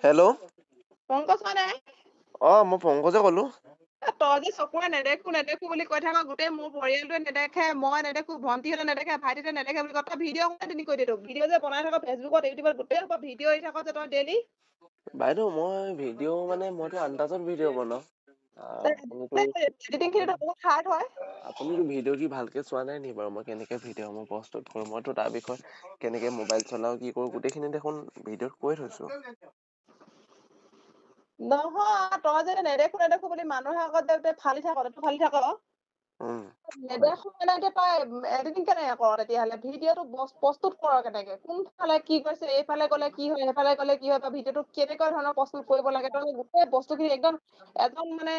Hello' Pankaj হয় নাই? মই পংকজে ক'লো। তই যে চকুৰে নেদেখো নেদেখো বুলি কৈ থাক, গোটেই মোৰ পৰিয়ালটোৱে নেদেখে, মই নেদেখো, ভণ্টিহঁতে নেদেখে, ভাইটিহঁতে নেদেখে বুলি তই ভিডিঅ' কোনে দিনি কৈ দিয় তোক? ভিডিঅ' যে বনাই থাক ফেচবুকত ইউটিউবত গোটেই সোপা ভিডিঅ' এৰি থাক যে তই ডেইলি। বাইদেউ মই ভিডিঅ' মানে মইতো আন্দাজত ভিডিঅ' বনাও। এডিটিং খিনিতো বহুত হাৰ্ড হয়। আপুনিতো ভিডিঅ' কি ভালকে চোৱা নাই নি বাৰু? মই কেনেকে ভিডিঅ' মই প্ৰস্তুত কৰো, মইতো তাৰ বিষয়ে কেনেকে মোবাইল চলাও কি কৰো গোটেইখিনি দেখোন ভিডিঅ'ত কৈ থৈছো। নহয় তই যে নেদেখো নেদেখো বুলি মানুহৰ আগত যে ফালি থাক, ফালি থাক। নেদেখো কেনেকে তই এডিটিং কেনেকে কৰ তেতিয়াহ'লে? ভিডিঅ'টো প্ৰস্তুত কৰ কেনেকে? কোনফালে কি কৈছে, এইফালে গ'লে কি হয়, সেইফালে গ'লে কি হয়, তই ভিডিঅ'টো কেনেকুৱা ধৰণৰ প্ৰস্তুত কৰিব লাগে, তই গোটেই বস্তুখিনি একদম এজন মানে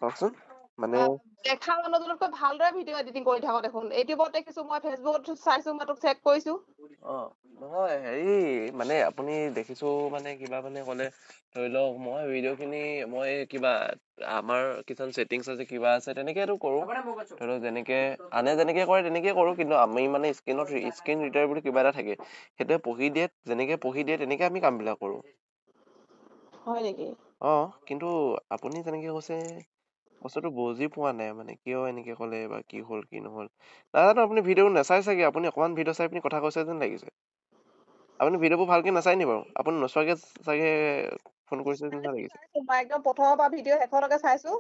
কওকচোন মানে দেখা মানুহজনতকৈ ভালদৰে ভিডিঅ' এডিটিং কৰি থাক দেখোন। ইউটিউবত দেখিছো, মই ফেচবুকত চাইছো, মই তোক চেক কৰিছো। নহয় হেৰি মানে আপুনি দেখিছো মানে কিবা মানে ক'লে ধৰি লওক মই ভিডিঅ' খিনি মই কিবা আমাৰ কিছুমান ছেটিংছ আছে কিবা আছে তেনেকেতো কৰো। ধৰি লওক যেনেকে আনে যেনেকে কৰে তেনেকে কৰো, কিন্তু আমি মানে স্ক্ৰীন ৰিডাৰ বুলি কিবা এটা থাকে, সেইটোৱে পঢ়ি দিয়ে, যেনেকে পঢ়ি দিয়ে তেনেকে আমি কাম বিলাক কৰো। হয় নেকি? কিন্তু আপুনি যেনেকে কৈছে বস্তুটো বুজি পোৱা নাই, মানে কিয় এনেকে ক'লে বা কি হ'ল কি নহল নাজানো। আপুনি ভিডিঅ' নাচাই চাগে, আপুনি অকমান ভিডিঅ' চাই আপুনি কথা কৈছে যেন লাগিছে। আপুনি ভিডিঅ'বোৰ ভালকে নাচাই নি বাৰু? আপুনি নোচোৱাকে চাগে ফোন কৰিছে যেন লাগিছে। মই একদম প্ৰথমৰ পৰা ভিডিঅ' শেষলৈকে চাইছো।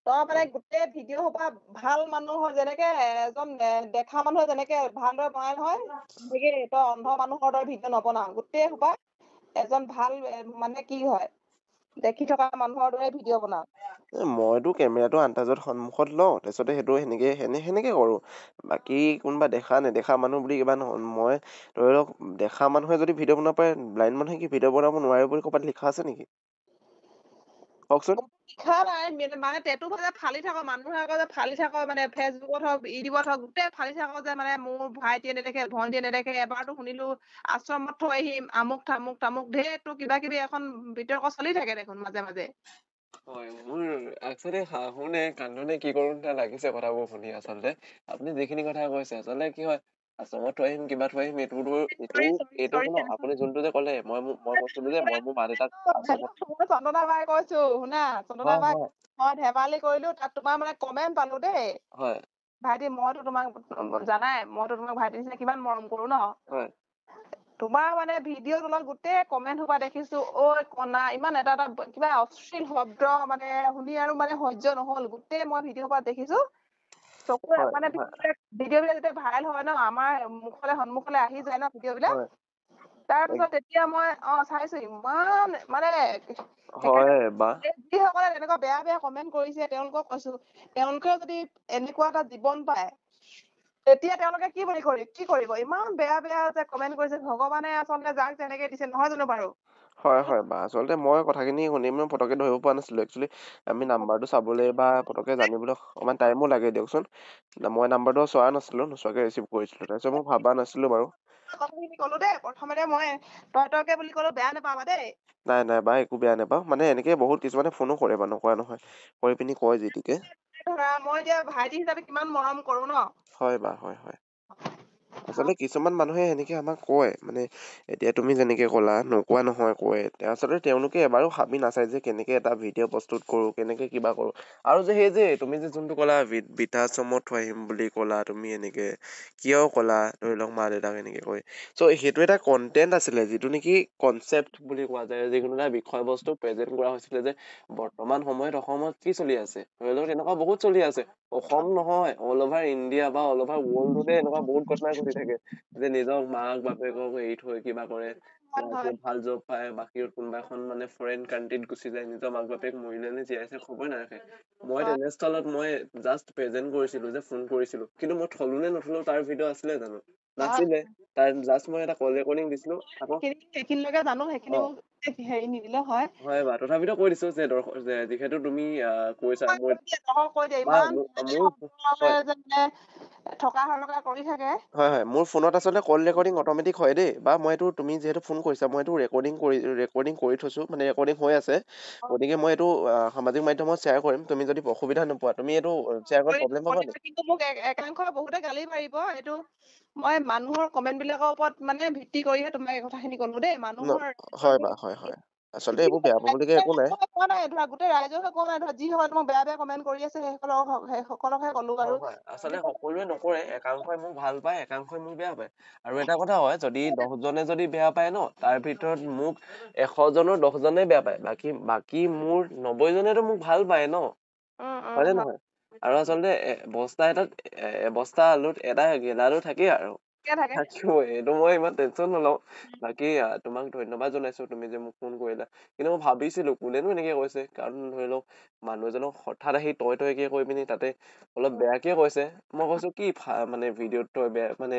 তই মানে গোটেই ভিডিঅ' সোপা ভাল মানুহৰ যেনেকে এজন দেখা মানুহে যেনেকে ভালদৰে বনাই নহয়, তেনেকে তই অন্ধ মানুহৰ দৰে ভিডিঅ' নবনাও। গোটেই সোপা এজন ভাল মানে কি হয়, দেখি থকা মানুহৰ দৰে ভিডিঅ' বনাও। মইতো কেমেৰাটো আন্দাজত সন্মুখত লওঁ, তাৰপিছতে সেইটো সেনেকে কৰো। বাকী কোনোবা দেখা নেদেখা মানুহ বুলি কিবা নহয়। মই ধৰি লওক দেখা মানুহে যদি ভিডিঅ' বনাব পাৰে, ব্লাইণ্ড মানুহে কি ভিডিঅ' বনাব নোৱাৰে বুলি ক'ৰবাত লিখা আছে নেকি? কওকচোন। লিখা নাই, মানে টেটু যে ফালি থাক মানুহৰ আগত যে ফালি থাক, মানে ফেচবুকত হওক ইউটিউবত হওক গোটেই ফালি থাক যে, মানে মোৰ ভাইটিয়ে নেদেখে, ভণ্টিয়ে নেদেখে, এবাৰতো শুনিলো আশ্ৰমত থৈ আহিম, আমুক তামুক তামুক ঢেৰ তোৰ কিবা কিবি এখন বিতৰ্ক চলি থাকে দেখোন মাজে মাজে। হয়, মোৰ একচুৱেলি শুনে কান্দোনে কি কৰো নিচিনা লাগিছে কথাবোৰ শুনি। আচলতে আপুনি যিখিনি কথা কৈছে আচলতে কি হয়, আশ্ৰমত থৈ আহিম কিবা থৈ আহিম এইটো শুনক, আপুনি যোনটো যে ক'লে মই কৈছিলো যে মই মোৰ মা দেউতাক আশ্ৰমত চন্দনা বাই কৈছো শুনা, চন্দনা বাই মই ধেমালি কৰিলো, তাত তোমাৰ মানে কমেন্ট পালো দেই। হয় ভাইটি মইতো তোমাক জানাই, মইতো তোমাক ভাইটিৰ নিচিনা কিমান মৰম কৰো ন। হয় তোমাৰ মানে ভিডিঅ' তলত গোটেই কমেন্ট সোপা দেখিছো, ঐ কনা ইমান এটা কিবা অশ্লীল শব্দ মানে শুনি আৰু মানে সহ্য নহল। গোটেই মই ভিডিঅ' সোপা দেখিছো, চকুৰে হয় মানে ভিডিঅ' বিলাক যেতিয়া ভাইৰেল হয় ন, আমাৰ সন্মুখলে আহি যায় ন ভিডিঅ' বিলাক, তাৰপিছত তেতিয়া মই চাইছো ইমান মানে হয় বা যিসকলে তেনেকুৱা বেয়া বেয়া কমেন্ট কৰিছে তেওঁলোকক কৈছো, তেওঁলোকেও যদি এনেকুৱা এটা জীৱন পায় তেতিয়া তেওঁলোকে কি কৰিব? ইমান বেয়া বেয়া যে কমেন্ট কৰিছে, ভগৱানে আচলতে যাক যেনেকে দিছে, নহয় জানো বাৰু? হয় বা আচলতে মই কথাখিনি শুনি মই পতকে ধৰিব পৰা নাছিলো। একচুৱেলি আমি নাম্বাৰটো চাবলৈ বা পতকে জানিবলৈ অকমান টাইমো লাগে দিয়কচোন। মই নাম্বাৰটো চোৱা নাছিলো, নোচোৱাকে ৰিচিভ কৰিছিলো, তাৰপিছত মই ভাবা নাছিলো বাৰু। কথাখিনি কলো দেই, প্ৰথমতে মই তই বুলি কলো, বেয়া নাপাবা দেই। নাই বা একো বেয়া নাপাওঁ। মানে এনেকে বহুত কিছুমানে ফোনো কৰে বা নকৰা নহয়, কৰি পিনি কয় যিটোকে। ধৰা মই এতিয়া ভাইটি হিচাপে কিমান মৰম কৰো ন। হয় বা হয়। আচলতে কিছুমান মানুহে এনেকে আমাক কয়, মানে এতিয়া তুমি যেনেকে ক'লা নোকোৱা নহয় কয়। আচলতে তেওঁলোকে এবাৰো ভাবি নাচায় যে কেনেকে এটা ভিডিঅ' প্ৰস্তুত কৰো, কেনেকে কিবা কৰো। আৰু যে তুমি যে যোনটো ক'লা বৃদ্ধাশ্ৰমত থৈ আহিম বুলি ক'লা, তুমি এনেকে কিয় ক'লা ধৰি লওক মা দেউতাক এনেকে কৈ, চ' সেইটো এটা কন্টেন্ট আছিলে, যিটো নেকি কনচেপ্ট বুলি কোৱা যায়, যিকোনো এটা বিষয় বস্তু প্ৰেজেন্ট কৰা হৈছিলে যে বৰ্তমান সময়ত অসমত কি চলি আছে, ধৰি লওক তেনেকুৱা বহুত চলি আছে। অসম নহয়, অল অভাৰ ইণ্ডিয়া বা অল অভাৰ ৱৰ্ল্ডতে এনেকুৱা বহুত ঘটনা ঘটি থাকে, যে নিজৰ মাক বাপেকক এৰি থৈ কিবা কৰে, ভাল জব পায়, বাহিৰত কোনোবা এখন মানে ফৰেইন কাণ্ট্ৰীত গুচি যায়, নিজৰ মাক বাপেক মৰিলে নে জীয়াই আছে খবৰে নাৰাখে। মই তেনেস্থলত মই জাষ্ট প্ৰেজেন্ট কৰিছিলো, যে ফোন কৰিছিলো, কিন্তু মই থলো নে নথলো তাৰ ভিডিঅ' আছিলে জানো? নাছিলে। তাৰ জাষ্ট মই এটা কল ৰেকৰ্ডিং দিছিলো। সেইখিনিলৈকে জানো, সেইখিনি মোক হেৰি নিদিলে হয় বা তথাপিতো কৈ দিছো যে যিহেতু তুমি কৈছা মই কৈ দিয়ে বা ইমান মোৰ হয় থকা হৰকা কৰি থাকে। হয় মোৰ ফোনত আচলতে কল ৰেকৰ্ডিং অট'মেটিক হয় দেই, বা মইতো তুমি যিহেতু ফোন কৰিছা মই এইটো ৰেকৰ্ডিং কৰি থৈছো, মানে ৰেকৰ্ডিং হৈ আছে। গতিকে মই এইটো সামাজিক মাধ্যমত শ্বেয়াৰ কৰিম। তুমি যদি অসুবিধা নোপোৱা, তুমি এইটো শ্বেয়াৰ কৰাত প্ৰব্লেম পাবা নেকি? কিন্তু মোক একাংশ বহুতে গালি পাৰিব, এইটো মই মানুহৰ কমেন্ট বিলাকৰ ওপৰত মানে ভিত্তি কৰিহে তোমাক এই কথাখিনি ক'লো দেই। ন মানুহৰ হয় বা হয় আচলতে এইবোৰ বেয়া পাবলগীয়া একো নাই। কোৱা নাই ধৰা, গোটেই ৰাইজকে কোৱা নাই ধৰা, যিসকলে তোমাক বেয়া বেয়া কমেন্ট কৰি আছে সেইসকলকহে ক'লো আৰু। হয় আচলতে সকলোৱে নকৰে, একাংশই মোক ভাল পায়, একাংশই মোক বেয়া পায়। আৰু এটা কথা হয়, যদি 10জনে যদি বেয়া পায় ন, তাৰ ভিতৰত মোক 100জনৰ 10জনে বেয়া পায়, বাকী মোৰ 90জনেতো মোক ভাল পায় ন, হয়নে নহয়? আৰু আচলতে বস্তা আলুত এটা গেলাটো থাকেই আৰু থাকে। থাকিবই, এইটো মই ইমান টেনচন নলওঁ। বাকী তোমাক ধন্যবাদ জনাইছো, তুমি যে মোক ফোন কৰিলা। কিন্তু মই ভাবিছিলো কোনেনো এনেকে কৈছে, কাৰণ ধৰি লওক মানুহ এজনক হঠাৎ আহি তই কৈ পিনি তাতে অলপ বেয়াকে কৈছে। মই কৈছো কি মানে ভিডিঅ'ত তই বেয়া মানে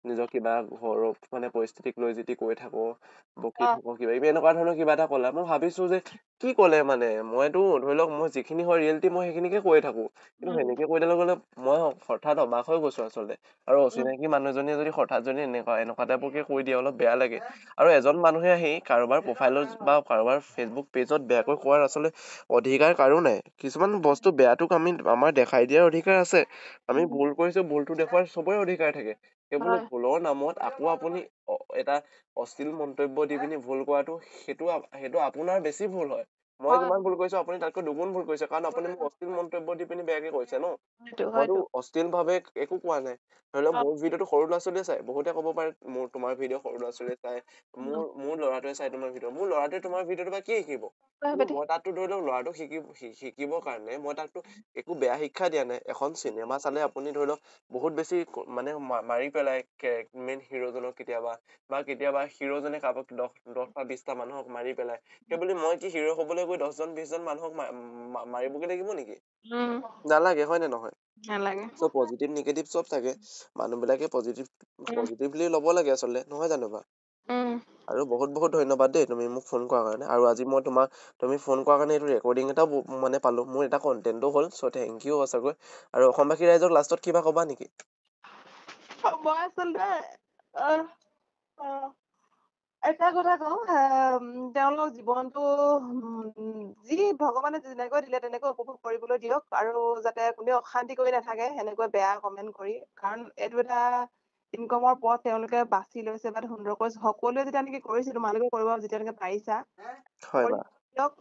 নিজৰ কিবা ঘৰৰ মানে পৰিস্থিতিক লৈ যদি কৈ থাকো, বকি থাকো কিবা কিবি এনেকুৱা ধৰণৰ কিবা এটা ক'লা, মই ভাবিছো যে কি ক'লে মানে, মইতো ধৰি লওক মই যিখিনি হয় ৰিয়েলিটি মই সেইখিনিকে কৈ থাকো, কিন্তু সেনেকে কৈ দিলে গ'লে মই হঠাৎ অবাক হৈ গৈছো আচলতে। আৰু অচিনাকি মানুহজনীয়ে যদি হঠাৎ যদি এনেকুৱা টাইপকে কৈ দিয়ে, অলপ বেয়া লাগে। আৰু এজন মানুহে আহি কাৰোবাৰ প্ৰফাইলত বা কাৰোবাৰ ফেচবুক পেজত বেয়াকৈ কোৱাৰ আচলতে অধিকাৰ কাৰো নাই। কিছুমান বস্তু বেয়াটোক আমাৰ দেখাই দিয়াৰ অধিকাৰ আছে। আমি ভুল কৰিছো, ভুলটো দেখুৱাৰ চবৰে অধিকাৰ থাকে। সেইবুলি ভুলৰ নামত আকৌ আপুনি এটা অশ্লীল মন্তব্য দি পিনি ভুল কৰাটো সেইটো আপোনাৰ বেছি ভুল হয়। মই যিমান ভুল কৰিছো আপুনি তাতকৈ দুগুণ ভুল কৰিছে, কাৰণ আপুনি মোক অশ্লীল মন্তব্য দি পিনি বেয়াকে কৈছে ন। মইতো অশ্লীল ভাৱে একো কোৱা নাই। ধৰি লওক মোৰ ভিডিঅ'টো সৰু ল'ৰা ছোৱালীয়ে চাই, বহুতে ক'ব পাৰে তোমাৰ ভিডিঅ' সৰু ল'ৰা ছোৱালীয়ে চাই, মোৰ ল'ৰাটোৱে চাই তোমাৰ ভিডিঅ', মোৰ ল'ৰাটোৱে তোমাৰ ভিডিঅ'টোৰ পৰা কি শিকিব? মই তাততো ধৰি লওক ল'ৰাটোক শিকিবৰ কাৰণে মই তাকতো একো বেয়া শিক্ষা দিয়া নাই। এখন চিনেমা চালে আপুনি ধৰি লওক বহুত বেছি মানে মাৰি পেলাই মেইন হিৰোজনক কেতিয়াবা, বা কেতিয়াবা হিৰোজনে কাৰোবাক 10টা 20টা মানুহক মাৰি পেলাই, সেইবুলি মই কি হিৰো হবলৈ গৈ 10জন 20জন মানুহক মাৰিবগে লাগিব নেকি? নালাগে, হয় নে নহয়? নালাগে। চ' পজিটিভ নিগেটিভ চব থাকে, মানুহ বিলাকে পজিটিভলি ল'ব লাগে আচলতে, নহয় জানো বা? আৰু বহুত বহুত ধন্যবাদ দেই তুমি মোক ফোন কৰাৰ কাৰণে। আৰু আজি মই তুমি ফোন কৰাৰ কাৰণে এইটো ৰেকৰ্ডিং এটাও মানে পালো, মোৰ এটা কন্টেন্টো হ'ল। চ' থেংক ইউ সঁচাকৈ। আৰু অসমবাসী ৰাইজক লাষ্টত কিবা কবা নেকি? মই আচলতে এটা কথা কওঁ, তেওঁলোক জীৱনটো যি ভগৱানে যেনেকৈ দিলে তেনেকৈ উপভোগ কৰিবলৈ দিয়ক, আৰু যাতে কোনেও অশান্তি কৰি নাথাকে সেনেকৈ বেয়া কমেন্ট কৰি। কাৰণ এইটো এটা ইনকমৰ পথ তেওঁলোকে বাছি লৈছে বা সুন্দৰকৈ সকলোৱে যেতিয়া নেকি কৰিছে, তোমালোকে কৰিব যেতিয়ালৈকে পাৰিছা, হয় কৰি বা দিয়ক।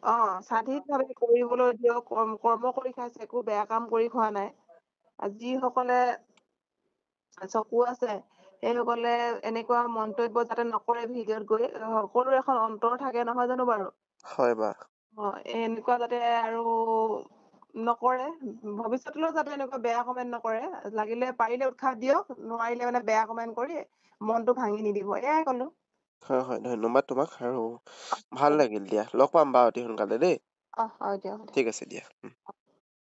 স্বাধীনভাৱে কৰিবলৈ দিয়ক, কৰ্ম কৰি খাইছে, একো বেয়া কাম কৰি খোৱা নাই। যিসকলে চকু আছে সেইসকলে এনেকুৱা মন্তব্য যাতে নকৰে ভিডিঅ'ত গৈ। সকলোৰে এখন অন্তৰ থাকে, নহয় জানো বাৰু? হয় বা এনেকুৱা যাতে আৰু নকৰে, ভৱিষ্যতলৈও যাতে এনেকুৱা বেয়া কমেন্ট নকৰে। লাগিলে পাৰিলে উৎসাহ দিয়ক, নোৱাৰিলে মানে বেয়া কমেন্ট কৰি মনটো ভাঙি নিদিব, এয়াই কলো। হয় ধন্যবাদ তোমাক, আৰু ভাল লাগিল দিয়া। লগ পাম বাৰু অতি সোনকালে দেই। হয় দিয়ক। ঠিক আছে দিয়া।